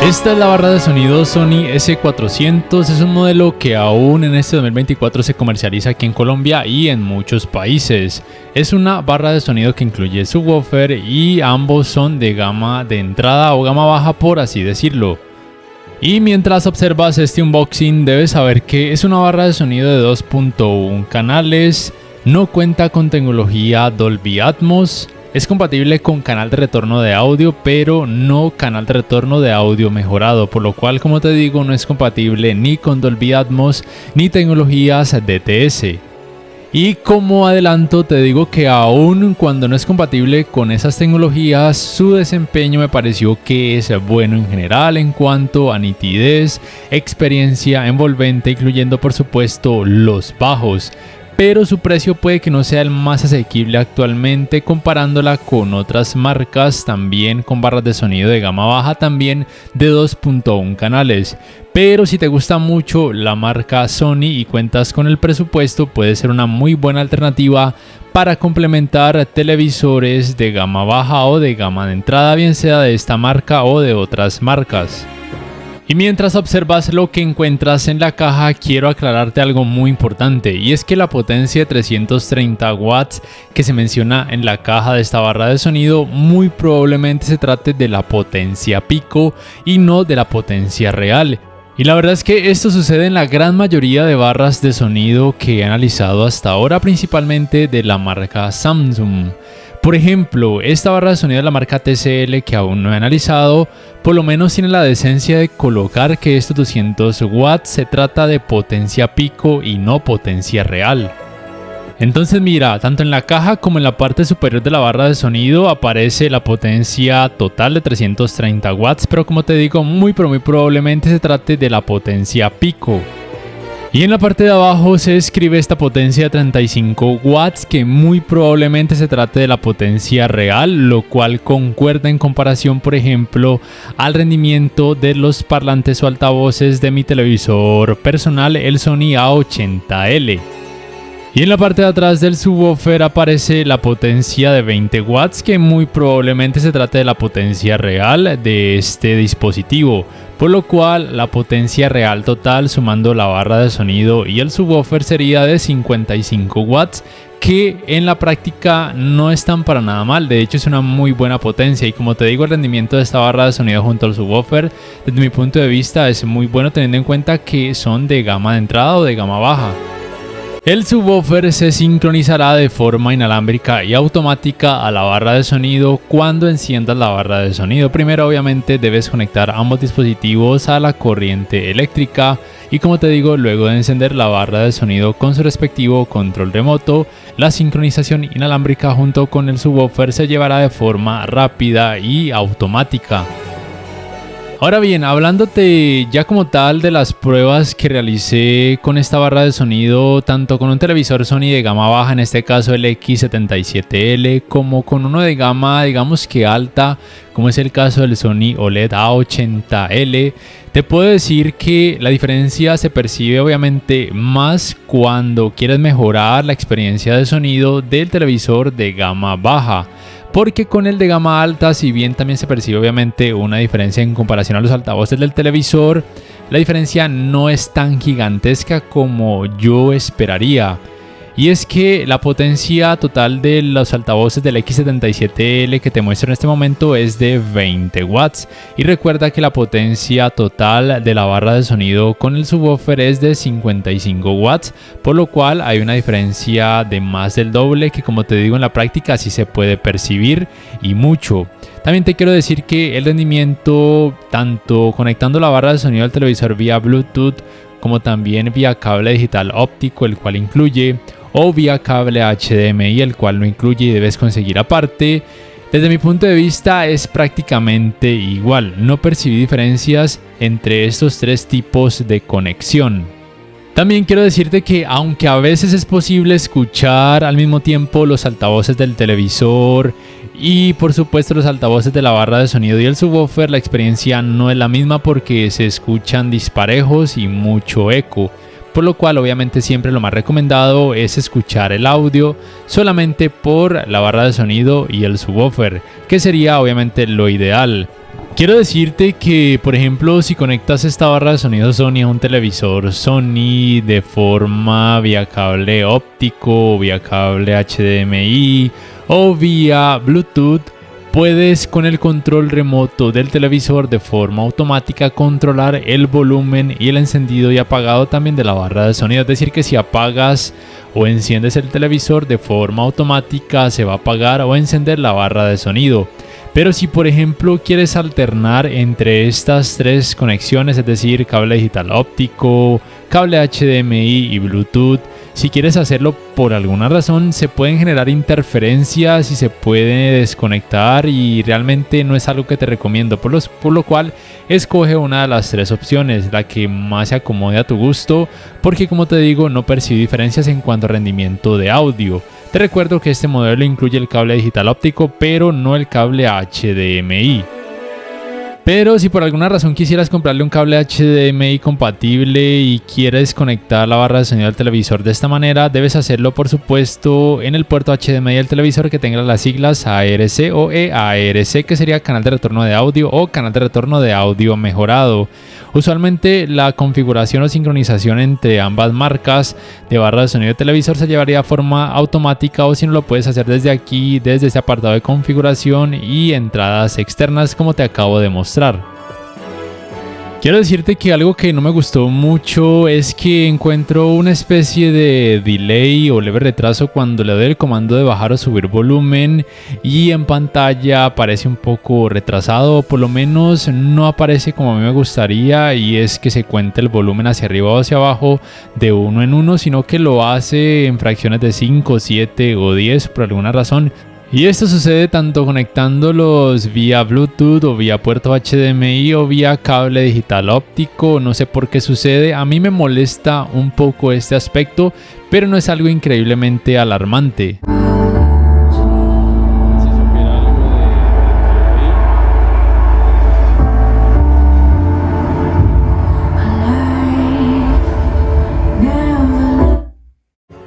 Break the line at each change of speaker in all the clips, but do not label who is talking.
Esta es la barra de sonido Sony S400, es un modelo que aún en este 2024 se comercializa aquí en Colombia y en muchos países. Es una barra de sonido que incluye subwoofer y ambos son de gama de entrada o gama baja, por así decirlo. Y mientras observas este unboxing debes saber que es una barra de sonido de 2.1 canales, no cuenta con tecnología Dolby Atmos. Es compatible con canal de retorno de audio, pero no canal de retorno de audio mejorado, por lo cual, como te digo, no es compatible ni con Dolby Atmos ni tecnologías DTS. Y como adelanto te digo que aun cuando no es compatible con esas tecnologías, su desempeño me pareció que es bueno en general en cuanto a nitidez, experiencia envolvente, incluyendo por supuesto los bajos. Pero su precio puede que no sea el más asequible actualmente comparándola con otras marcas también con barras de sonido de gama baja, también de 2.1 canales. Pero si te gusta mucho la marca Sony y cuentas con el presupuesto, puede ser una muy buena alternativa para complementar televisores de gama baja o de gama de entrada, bien sea de esta marca o de otras marcas. Y mientras observas lo que encuentras en la caja, quiero aclararte algo muy importante, y es que la potencia de 330 watts que se menciona en la caja de esta barra de sonido muy probablemente se trate de la potencia pico y no de la potencia real. Y la verdad es que esto sucede en la gran mayoría de barras de sonido que he analizado hasta ahora, principalmente de la marca Samsung. Por ejemplo, esta barra de sonido de la marca TCL, que aún no he analizado, por lo menos tiene la decencia de colocar que estos 200 watts se trata de potencia pico y no potencia real. Entonces mira, tanto en la caja como en la parte superior de la barra de sonido aparece la potencia total de 330 watts, pero como te digo, muy probablemente se trate de la potencia pico. Y en la parte de abajo se describe esta potencia de 35 watts que muy probablemente se trate de la potencia real, lo cual concuerda en comparación, por ejemplo, al rendimiento de los parlantes o altavoces de mi televisor personal, el Sony A80L. Y en la parte de atrás del subwoofer aparece la potencia de 20 watts que muy probablemente se trate de la potencia real de este dispositivo, por lo cual la potencia real total sumando la barra de sonido y el subwoofer sería de 55 watts, que en la práctica no están para nada mal, de hecho es una muy buena potencia. Y como te digo, el rendimiento de esta barra de sonido junto al subwoofer desde mi punto de vista es muy bueno, teniendo en cuenta que son de gama de entrada o de gama baja. El subwoofer se sincronizará de forma inalámbrica y automática a la barra de sonido cuando enciendas la barra de sonido. Primero obviamente debes conectar ambos dispositivos a la corriente eléctrica y, como te digo, luego de encender la barra de sonido con su respectivo control remoto, la sincronización inalámbrica junto con el subwoofer se llevará de forma rápida y automática. Ahora bien, hablándote ya como tal de las pruebas que realicé con esta barra de sonido, tanto con un televisor Sony de gama baja, en este caso el X77L, como con uno de gama, digamos que alta, como es el caso del Sony OLED A80L, te puedo decir que la diferencia se percibe obviamente más cuando quieres mejorar la experiencia de sonido del televisor de gama baja. Porque con el de gama alta, si bien también se percibe obviamente una diferencia en comparación a los altavoces del televisor, la diferencia no es tan gigantesca como yo esperaría. Y es que la potencia total de los altavoces del X77L que te muestro en este momento es de 20 watts. Y recuerda que la potencia total de la barra de sonido con el subwoofer es de 55 watts, por lo cual hay una diferencia de más del doble que, como te digo, en la práctica sí se puede percibir y mucho. También te quiero decir que el rendimiento, tanto conectando la barra de sonido al televisor vía Bluetooth como también vía cable digital óptico, el cual incluye, o vía cable HDMI, el cual no incluye y debes conseguir aparte, desde mi punto de vista es prácticamente igual. No percibí diferencias entre estos tres tipos de conexión. También quiero decirte que aunque a veces es posible escuchar al mismo tiempo los altavoces del televisor y por supuesto los altavoces de la barra de sonido y el subwoofer, la experiencia no es la misma porque se escuchan disparejos y mucho eco. Por lo cual obviamente siempre lo más recomendado es escuchar el audio solamente por la barra de sonido y el subwoofer, que sería obviamente lo ideal. Quiero decirte que, por ejemplo, si conectas esta barra de sonido Sony a un televisor Sony de forma vía cable óptico, vía cable HDMI o vía Bluetooth, puedes con el control remoto del televisor de forma automática controlar el volumen y el encendido y apagado también de la barra de sonido. Es decir, que si apagas o enciendes el televisor de forma automática, se va a apagar o encender la barra de sonido. Pero si por ejemplo quieres alternar entre estas tres conexiones, es decir, cable digital óptico, cable HDMI y Bluetooth, si quieres hacerlo por alguna razón, se pueden generar interferencias y se puede desconectar y realmente no es algo que te recomiendo, por lo cual escoge una de las tres opciones, la que más se acomode a tu gusto, porque como te digo, no percibe diferencias en cuanto a rendimiento de audio. Te recuerdo que este modelo incluye el cable digital óptico, pero no el cable HDMI. Pero si por alguna razón quisieras comprarle un cable HDMI compatible y quieres conectar la barra de sonido al televisor de esta manera, debes hacerlo por supuesto en el puerto HDMI del televisor que tenga las siglas ARC o EARC, que sería canal de retorno de audio o canal de retorno de audio mejorado. Usualmente la configuración o sincronización entre ambas marcas de barra de sonido de televisor se llevaría a forma automática, o si no lo puedes hacer desde aquí, desde este apartado de configuración y entradas externas como te acabo de mostrar. Quiero decirte que algo que no me gustó mucho es que encuentro una especie de delay o leve retraso cuando le doy el comando de bajar o subir volumen, y en pantalla aparece un poco retrasado, o por lo menos no aparece como a mí me gustaría, y es que se cuenta el volumen hacia arriba o hacia abajo de uno en uno, sino que lo hace en fracciones de 5, 7 o 10 por alguna razón. Y esto sucede tanto conectándolos vía Bluetooth o vía puerto HDMI o vía cable digital óptico. No sé por qué sucede, a mí me molesta un poco este aspecto, pero no es algo increíblemente alarmante.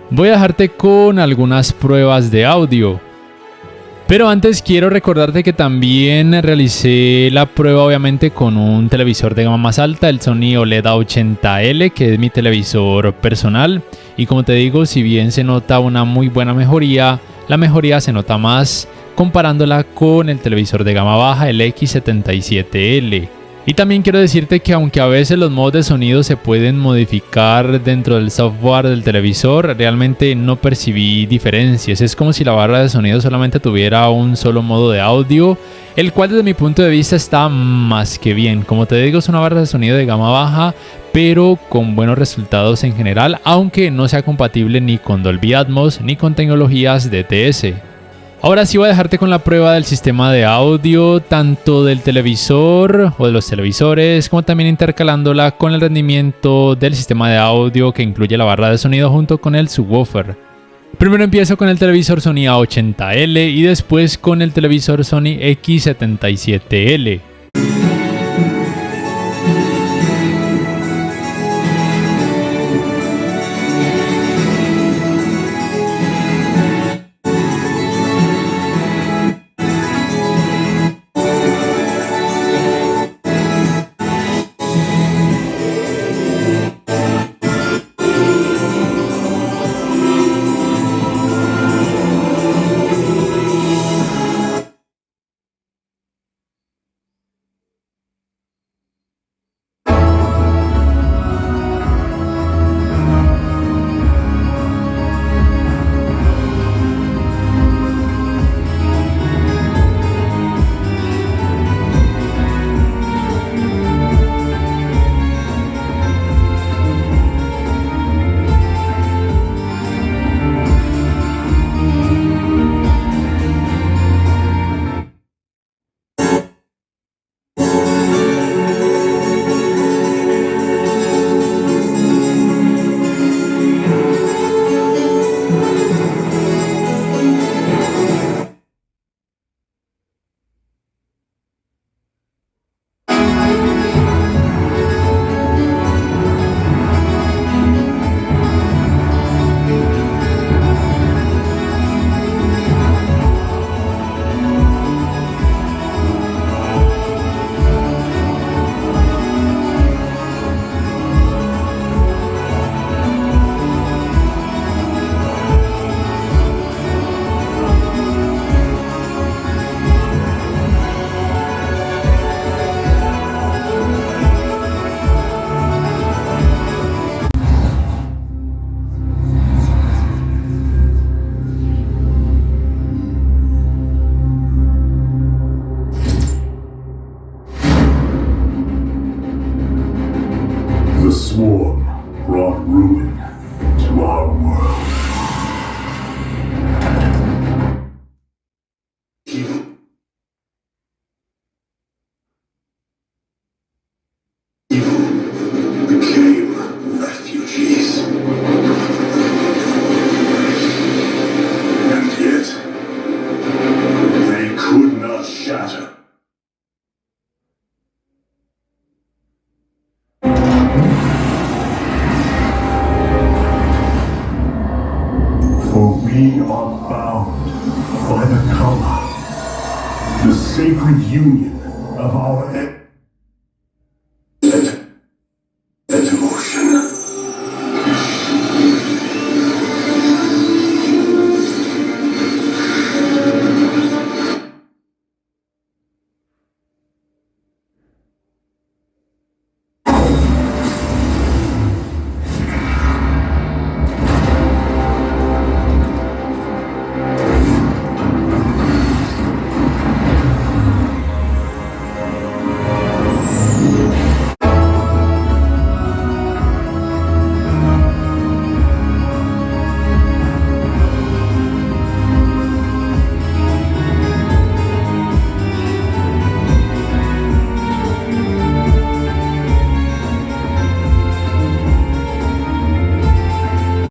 Voy a dejarte con algunas pruebas de audio. Pero antes quiero recordarte que también realicé la prueba obviamente con un televisor de gama más alta, el Sony OLED A80L, que es mi televisor personal. Y como te digo, si bien se nota una muy buena mejoría, la mejoría se nota más comparándola con el televisor de gama baja, el X77L. Y también quiero decirte que aunque a veces los modos de sonido se pueden modificar dentro del software del televisor, realmente no percibí diferencias. Es como si la barra de sonido solamente tuviera un solo modo de audio, el cual desde mi punto de vista está más que bien. Como te digo, es una barra de sonido de gama baja, pero con buenos resultados en general, aunque no sea compatible ni con Dolby Atmos ni con tecnologías DTS. Ahora sí voy a dejarte con la prueba del sistema de audio, tanto del televisor o de los televisores, como también intercalándola con el rendimiento del sistema de audio que incluye la barra de sonido junto con el subwoofer. Primero empiezo con el televisor Sony A80L y después con el televisor Sony X77L.
swarm brought ruin to our world. Evil became refugees. And yet, they could not shatter. For we are bound by the Kala, the sacred union of our